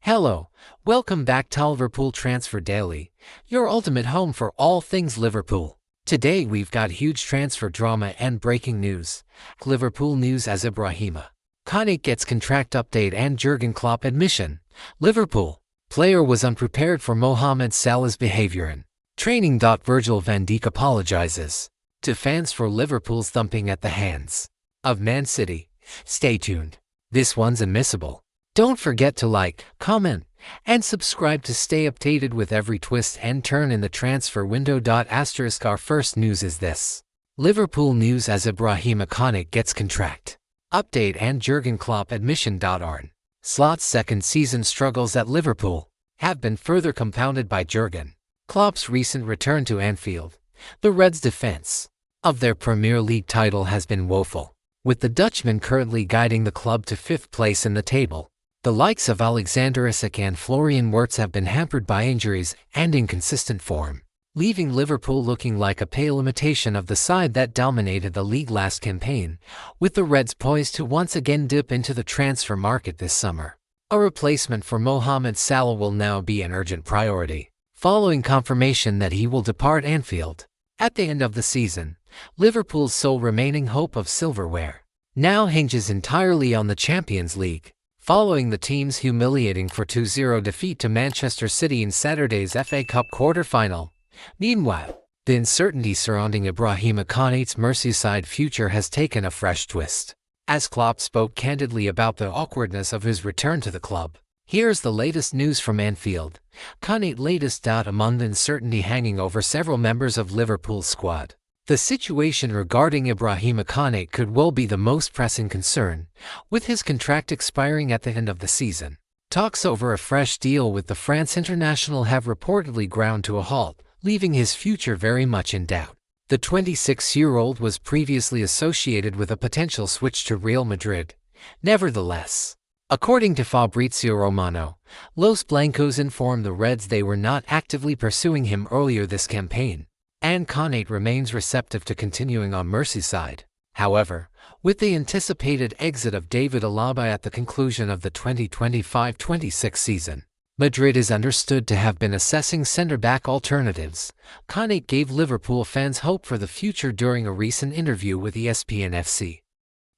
Hello, welcome back to Liverpool Transfer Daily, your ultimate home for all things Liverpool. Today we've got huge transfer drama and breaking news. Liverpool news as Ibrahima Konaté gets contract update and Jurgen Klopp admission. Liverpool player was unprepared for Mohamed Salah's behavior in training. Virgil van Dijk apologizes to fans for Liverpool's thumping at the hands of Man City. Stay tuned. This one's admissible. Don't forget to like, comment, and subscribe to stay updated with every twist and turn in the transfer window. Our first news is this. Liverpool news as Ibrahima Konaté gets contract update and Jurgen Klopp admission. Arne Slot's second season struggles at Liverpool have been further compounded by Jurgen Klopp's recent return to Anfield. The Reds' defense of their Premier League title has been woeful, with the Dutchman currently guiding the club to 5th place in the table. The likes of Alexander Isak and Florian Wirtz have been hampered by injuries and inconsistent form, leaving Liverpool looking like a pale imitation of the side that dominated the league last campaign, with the Reds poised to once again dip into the transfer market this summer. A replacement for Mohamed Salah will now be an urgent priority, following confirmation that he will depart Anfield at the end of the season. Liverpool's sole remaining hope of silverware now hinges entirely on the Champions League, following the team's humiliating 4-0 defeat to Manchester City in Saturday's FA Cup quarter-final. Meanwhile, the uncertainty surrounding Ibrahima Konaté's Merseyside future has taken a fresh twist, as Klopp spoke candidly about the awkwardness of his return to the club. Here's the latest news from Anfield. Konaté's latest doubt among the uncertainty hanging over several members of Liverpool's squad. The situation regarding Ibrahima Konaté could well be the most pressing concern, with his contract expiring at the end of the season. Talks over a fresh deal with the France international have reportedly ground to a halt, leaving his future very much in doubt. The 26-year-old was previously associated with a potential switch to Real Madrid. Nevertheless, according to Fabrizio Romano, Los Blancos informed the Reds they were not actively pursuing him earlier this campaign, and Konaté remains receptive to continuing on Merseyside. However, with the anticipated exit of David Alaba at the conclusion of the 2025-26 season, Madrid is understood to have been assessing centre-back alternatives. Konaté gave Liverpool fans hope for the future during a recent interview with ESPN FC.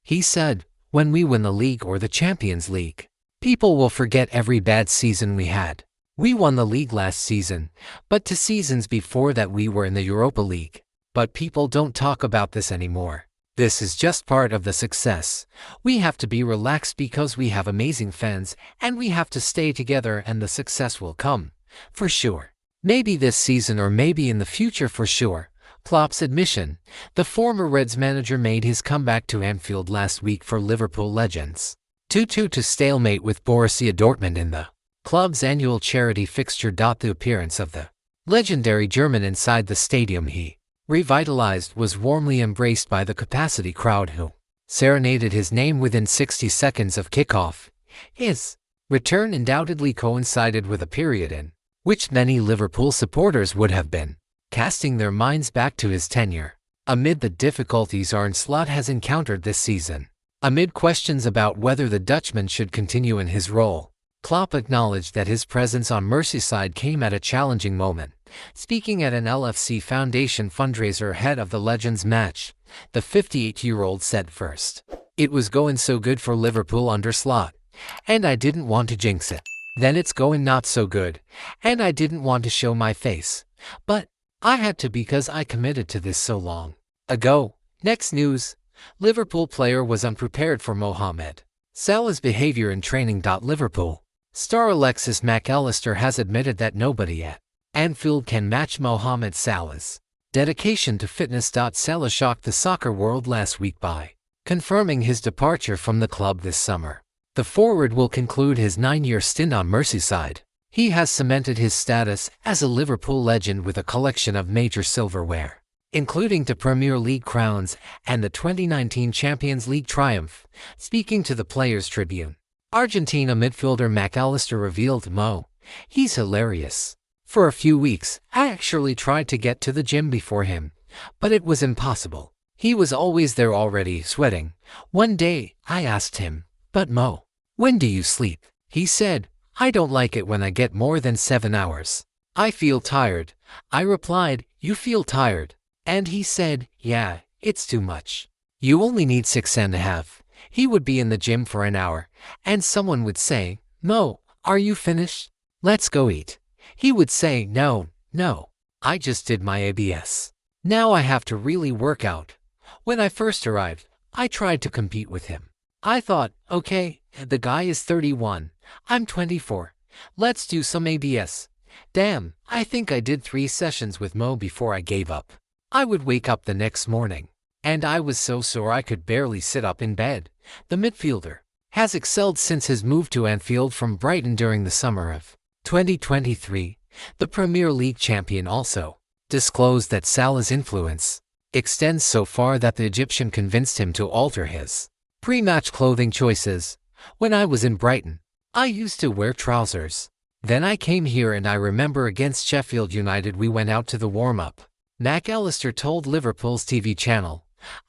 He said, "When we win the league or the Champions League, people will forget every bad season we had. We won the league last season, but 2 seasons before that we were in the Europa League. But people don't talk about this anymore. This is just part of the success. We have to be relaxed because we have amazing fans, and we have to stay together and the success will come. For sure. Maybe this season or maybe in the future for sure." Klopp's admission. The former Reds manager made his comeback to Anfield last week for Liverpool legends. 2-2 to stalemate with Borussia Dortmund in the club's annual charity fixture. The appearance of the legendary German inside the stadium he revitalized was warmly embraced by the capacity crowd who serenaded his name within 60 seconds of kickoff. His return undoubtedly coincided with a period in which many Liverpool supporters would have been casting their minds back to his tenure. Amid the difficulties Arne Slot has encountered this season, amid questions about whether the Dutchman should continue in his role, Klopp acknowledged that his presence on Merseyside came at a challenging moment. Speaking at an LFC Foundation fundraiser ahead of the Legends match, the 58-year-old said, "First, it was going so good for Liverpool under Slot, and I didn't want to jinx it. Then it's going not so good, and I didn't want to show my face. But I had to because I committed to this so long ago." Next news. Liverpool player was unprepared for Mohamed Salah's behavior in training. Liverpool star Alexis Mac Allister has admitted that nobody at Anfield can match Mohamed Salah's dedication to fitness. Salah shocked the soccer world last week by confirming his departure from the club this summer. The forward will conclude his 9-year stint on Merseyside. He has cemented his status as a Liverpool legend with a collection of major silverware, including 2 Premier League crowns and the 2019 Champions League triumph. Speaking to the Players' Tribune, Argentina midfielder Mac Allister revealed, "He's hilarious. For a few weeks, I actually tried to get to the gym before him, but it was impossible. He was always there already, sweating. One day, I asked him, 'But Mo, when do you sleep?' He said, I don't like it when I get more than 7 hours. I feel tired. I replied, you feel tired? And he said, yeah, it's too much. You only need 6.5. He would be in the gym for an hour, and someone would say, Mo, are you finished? Let's go eat. He would say, no, I just did my ABS. Now I have to really work out. When I first arrived, I tried to compete with him. I thought, okay, the guy is 31, I'm 24. Let's do some ABS. Damn, I think I did 3 sessions with Mo before I gave up. I would wake up the next morning, and I was so sore I could barely sit up in bed. The midfielder has excelled since his move to Anfield from Brighton during the summer of 2023. The Premier League champion also disclosed that Salah's influence extends so far that the Egyptian convinced him to alter his pre-match clothing choices. When I was in Brighton, I used to wear trousers. Then I came here and I remember against Sheffield United we went out to the warm-up. McAllister told Liverpool's TV channel,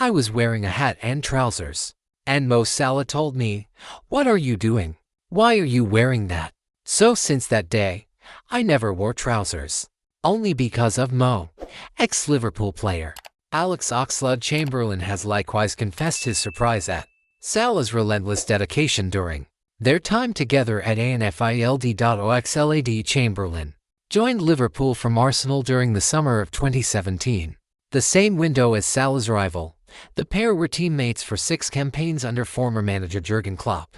I was wearing a hat and trousers. And Mo Salah told me, what are you doing? Why are you wearing that? So since that day, I never wore trousers. Only because of Mo. Ex-Liverpool player Alex Oxlade-Chamberlain has likewise confessed his surprise at Salah's relentless dedication during their time together at Anfield. Oxlade-Chamberlain joined Liverpool from Arsenal during the summer of 2017, the same window as Salah's rival. The pair were teammates for 6 campaigns under former manager Jurgen Klopp.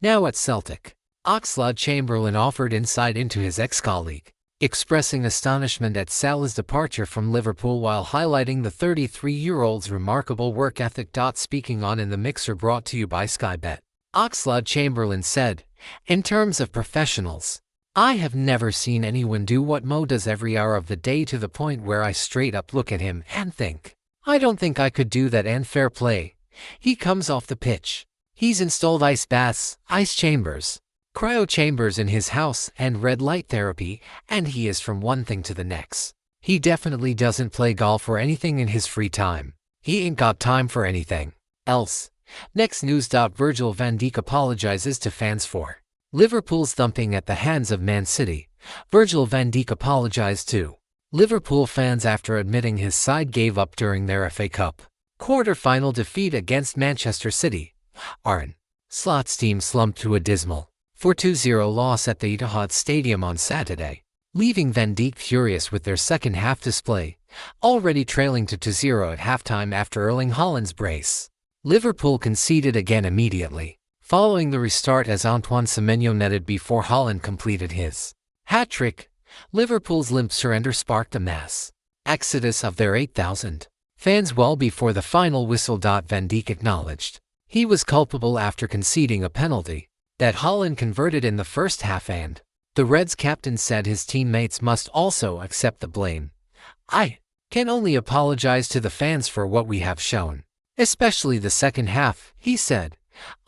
Now at Celtic, Oxlade-Chamberlain offered insight into his ex-colleague, expressing astonishment at Salah's departure from Liverpool while highlighting the 33-year-old's remarkable work ethic. Speaking on In the Mixer, brought to you by Sky Bet, Oxlade-Chamberlain said, in terms of professionals, I have never seen anyone do what Mo does every hour of the day, to the point where I straight up look at him and think, I don't think I could do that. And fair play. He comes off the pitch. He's installed ice baths, ice chambers, cryo chambers in his house, and red light therapy, and he is from one thing to the next. He definitely doesn't play golf or anything in his free time. He ain't got time for anything else. Next news. Virgil van Dijk apologizes to fans for Liverpool's thumping at the hands of Man City. Virgil van Dijk apologized to Liverpool fans after admitting his side gave up during their FA Cup quarter-final defeat against Manchester City. Arne Slot's team slumped to a dismal 4-2 loss at the Etihad Stadium on Saturday, leaving Van Dijk furious with their second-half display, already trailing 2-0 at halftime after Erling Haaland's brace. Liverpool conceded again immediately, following the restart as Antoine Semenyo netted before Haaland completed his hat-trick. Liverpool's limp surrender sparked a mass exodus of their 8,000 fans well before the final whistle. Van Dijk acknowledged he was culpable after conceding a penalty that Haaland converted in the first half, and the Reds captain said his teammates must also accept the blame. I can only apologize to the fans for what we have shown, especially the second half, he said.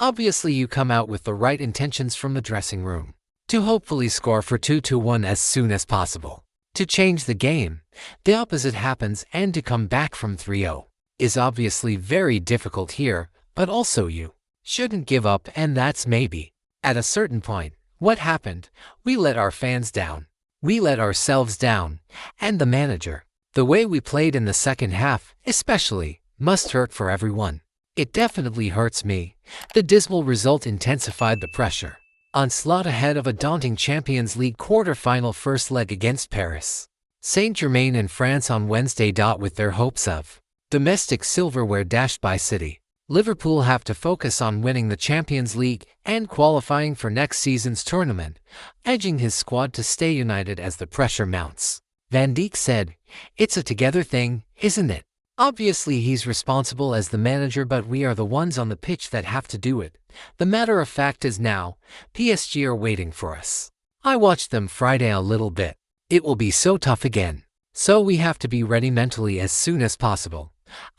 Obviously you come out with the right intentions from the dressing room to hopefully score for 2-1 as soon as possible, to change the game. The opposite happens, and to come back from 3-0 is obviously very difficult here, but also you shouldn't give up, and that's maybe at a certain point what happened. We let our fans down, we let ourselves down, and the manager. The way we played in the second half, especially, must hurt for everyone. It definitely hurts me. The dismal result intensified the pressure on Slot ahead of a daunting Champions League quarter-final first leg against Paris Saint-Germain in France on Wednesday. With their hopes of domestic silverware dashed by City, Liverpool have to focus on winning the Champions League and qualifying for next season's tournament, edging his squad to stay united as the pressure mounts. Van Dijk said, it's a together thing, isn't it? Obviously he's responsible as the manager, but we are the ones on the pitch that have to do it. The matter of fact is now, PSG are waiting for us. I watched them Friday a little bit. It will be so tough again. So we have to be ready mentally as soon as possible.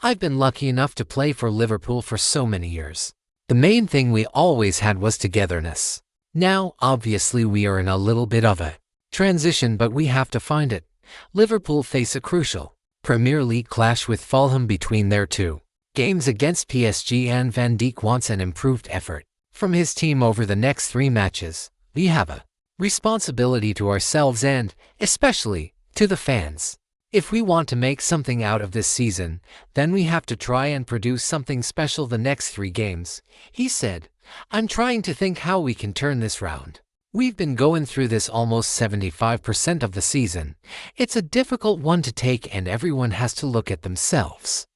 I've been lucky enough to play for Liverpool for so many years. The main thing we always had was togetherness. Now, obviously we are in a little bit of a transition, but we have to find it. Liverpool face a crucial Premier League clash with Fulham between their 2 games against PSG, and Van Dijk wants an improved effort from his team over the next 3 matches. We have a responsibility to ourselves and, especially, to the fans. If we want to make something out of this season, then we have to try and produce something special the next 3 games, he said. I'm trying to think how we can turn this round. We've been going through this almost 75% of the season. It's a difficult one to take and everyone has to look at themselves.